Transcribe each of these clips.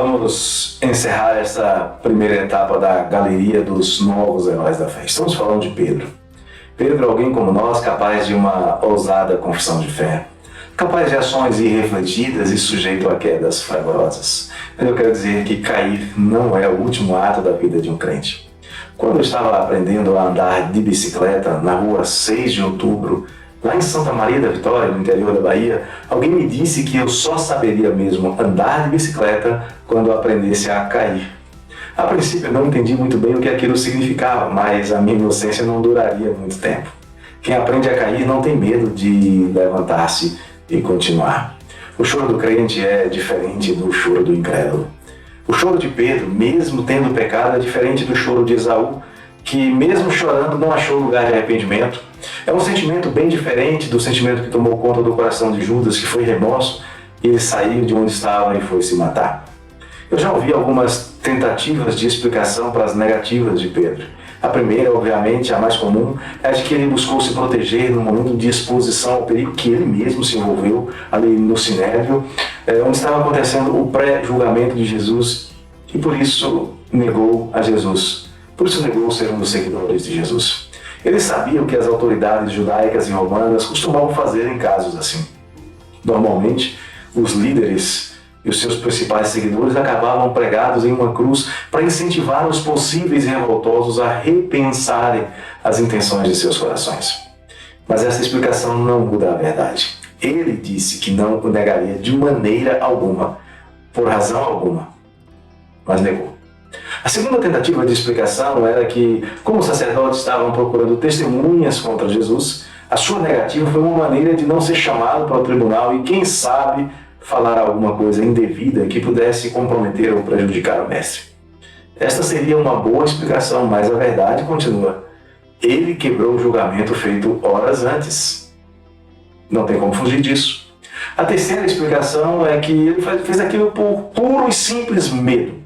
Vamos encerrar essa primeira etapa da galeria dos novos heróis da fé. Estamos falando de Pedro. Pedro é alguém como nós, capaz de uma ousada confissão de fé, capaz de ações irrefletidas e sujeito a quedas fragorosas. Mas eu quero dizer que cair não é o último ato da vida de um crente. Quando eu estava aprendendo a andar de bicicleta na rua 6 de outubro, lá em Santa Maria da Vitória, no interior da Bahia, alguém me disse que eu só saberia mesmo andar de bicicleta quando eu aprendesse a cair. A princípio eu não entendi muito bem o que aquilo significava, mas a minha inocência não duraria muito tempo. Quem aprende a cair não tem medo de levantar-se e continuar. O choro do crente é diferente do choro do incrédulo. O choro de Pedro, mesmo tendo pecado, é diferente do choro de Esaú, que mesmo chorando não achou lugar de arrependimento. É um sentimento bem diferente do sentimento que tomou conta do coração de Judas, que foi remorso, e ele saiu de onde estava e foi se matar. Eu já ouvi algumas tentativas de explicação para as negativas de Pedro. A primeira, obviamente, a mais comum, é a de que ele buscou se proteger no momento de exposição ao perigo que ele mesmo se envolveu ali no Sinédrio, onde estava acontecendo o pré-julgamento de Jesus, e por isso negou a Jesus. Por isso negou ser um dos seguidores de Jesus. Ele sabia o que as autoridades judaicas e romanas costumavam fazer em casos assim. Normalmente, os líderes e os seus principais seguidores acabavam pregados em uma cruz para incentivar os possíveis revoltosos a repensarem as intenções de seus corações. Mas essa explicação não muda a verdade. Ele disse que não o negaria de maneira alguma, por razão alguma, mas negou. A segunda tentativa de explicação era que, como os sacerdotes estavam procurando testemunhas contra Jesus, a sua negativa foi uma maneira de não ser chamado para o tribunal e, quem sabe, falar alguma coisa indevida que pudesse comprometer ou prejudicar o mestre. Esta seria uma boa explicação, mas a verdade continua. Ele quebrou o julgamento feito horas antes. Não tem como fugir disso. A terceira explicação é que ele fez aquilo por puro e simples medo.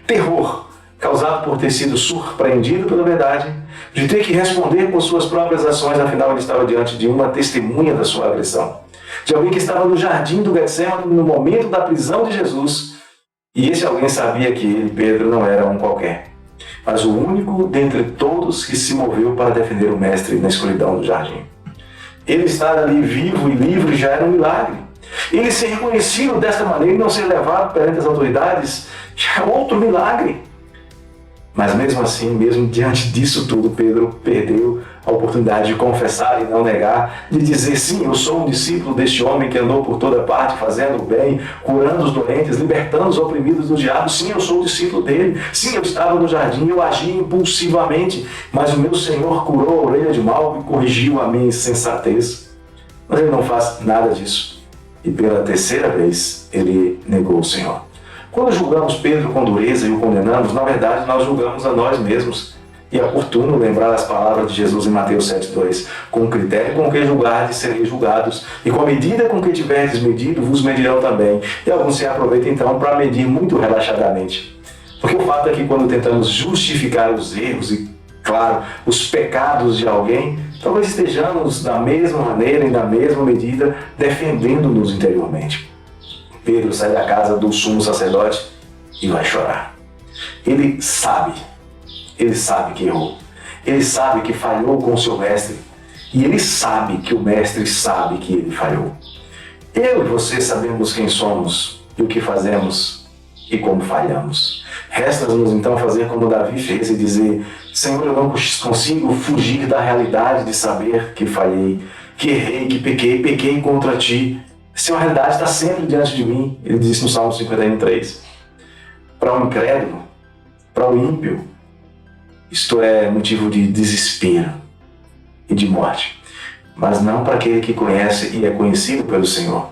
Terror, causado por ter sido surpreendido pela verdade, de ter que responder por suas próprias ações, afinal ele estava diante de uma testemunha da sua agressão. De alguém que estava no jardim do Getsemane no momento da prisão de Jesus, e esse alguém sabia que ele, Pedro, não era um qualquer, mas o único dentre todos que se moveu para defender o mestre na escuridão do jardim. Ele estar ali vivo e livre já era um milagre. Ele ser reconhecido desta maneira e não ser levado perante as autoridades já é outro milagre. Mas mesmo assim, mesmo diante disso tudo, Pedro perdeu a oportunidade de confessar e não negar, de dizer: sim, eu sou um discípulo deste homem que andou por toda parte, fazendo o bem, curando os doentes, libertando os oprimidos do diabo. Sim, eu sou o discípulo dele. Sim, eu estava no jardim, eu agi impulsivamente, mas o meu Senhor curou a orelha de mal e corrigiu a minha insensatez. Mas ele não faz nada disso. E pela terceira vez, ele negou o Senhor. Quando julgamos Pedro com dureza e o condenamos, na verdade nós julgamos a nós mesmos. E é oportuno lembrar as palavras de Jesus em Mateus 7,2. Com o critério com que julgardes, sereis julgados, e com a medida com que tiverdes medido, vos medirão também. E alguns se aproveitam então para medir muito relaxadamente. Porque o fato é que quando tentamos justificar os erros e, claro, os pecados de alguém, talvez estejamos da mesma maneira e da mesma medida defendendo-nos interiormente. Pedro sai da casa do sumo sacerdote e vai chorar. Ele sabe que errou. Ele sabe que falhou com o seu mestre. E ele sabe que o mestre sabe que ele falhou. Eu e você sabemos quem somos e o que fazemos e como falhamos. Resta-nos então fazer como Davi fez e dizer: Senhor, eu não consigo fugir da realidade de saber que falhei, que errei, que pequei contra ti. Essa realidade está sempre diante de mim. Ele disse no Salmo 51:3. Para o incrédulo, para o ímpio, isto é motivo de desespero e de morte. Mas não para aquele que conhece e é conhecido pelo Senhor.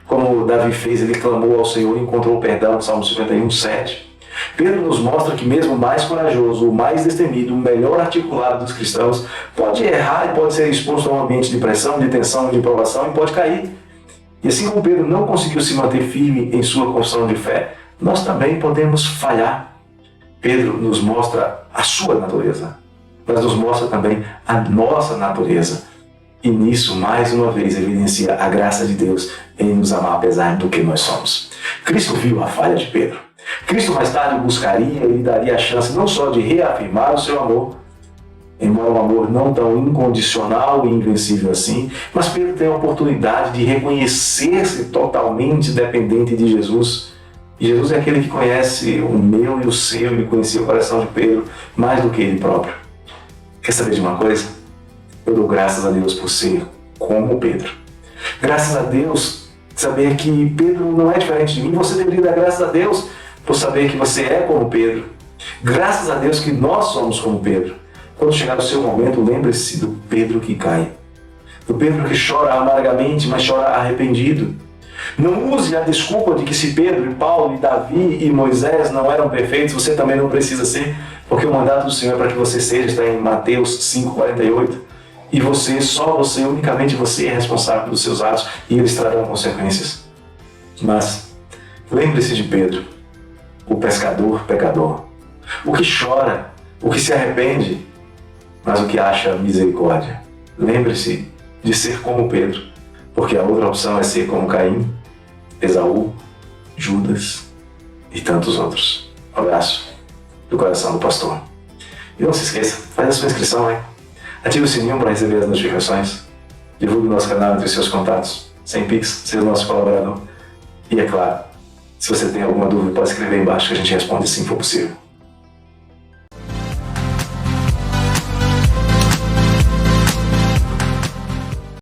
Como Davi fez, ele clamou ao Senhor e encontrou perdão no Salmo 51:7. Pedro nos mostra que mesmo o mais corajoso, o mais destemido, o melhor articulado dos cristãos pode errar e pode ser exposto a um ambiente de pressão, de tensão, de provação e pode cair. E assim como Pedro não conseguiu se manter firme em sua confissão de fé, nós também podemos falhar. Pedro nos mostra a sua natureza, mas nos mostra também a nossa natureza. E nisso, mais uma vez, evidencia a graça de Deus em nos amar apesar do que nós somos. Cristo viu a falha de Pedro. Cristo mais tarde o buscaria e lhe daria a chance não só de reafirmar o seu amor, embora um amor não tão incondicional e invencível assim, mas Pedro tem a oportunidade de reconhecer-se totalmente dependente de Jesus. E Jesus é aquele que conhece o meu e o seu, ele conhecia o coração de Pedro mais do que ele próprio. Quer saber de uma coisa? Eu dou graças a Deus por ser como Pedro. Graças a Deus saber que Pedro não é diferente de mim. Você deveria dar graças a Deus por saber que você é como Pedro. Graças a Deus que nós somos como Pedro. Quando chegar o seu momento, lembre-se do Pedro que cai. Do Pedro que chora amargamente, mas chora arrependido. Não use a desculpa de que se Pedro, e Paulo, e Davi e Moisés não eram perfeitos, você também não precisa ser, porque o mandato do Senhor é para que você seja, está em Mateus 5,48. E você, só você, unicamente você é responsável pelos seus atos e eles trarão consequências. Mas lembre-se de Pedro, o pescador pecador, o que chora, o que se arrepende, mas o que acha misericórdia. Lembre-se de ser como Pedro, porque a outra opção é ser como Caim, Esaú, Judas e tantos outros. Um abraço do coração do pastor. E não se esqueça, faz a sua inscrição, hein? Ative o sininho para receber as notificações. Divulgue o nosso canal entre seus contatos. Sem Pix, seja nosso colaborador. E é claro, se você tem alguma dúvida, pode escrever aí embaixo que a gente responde assim que for possível.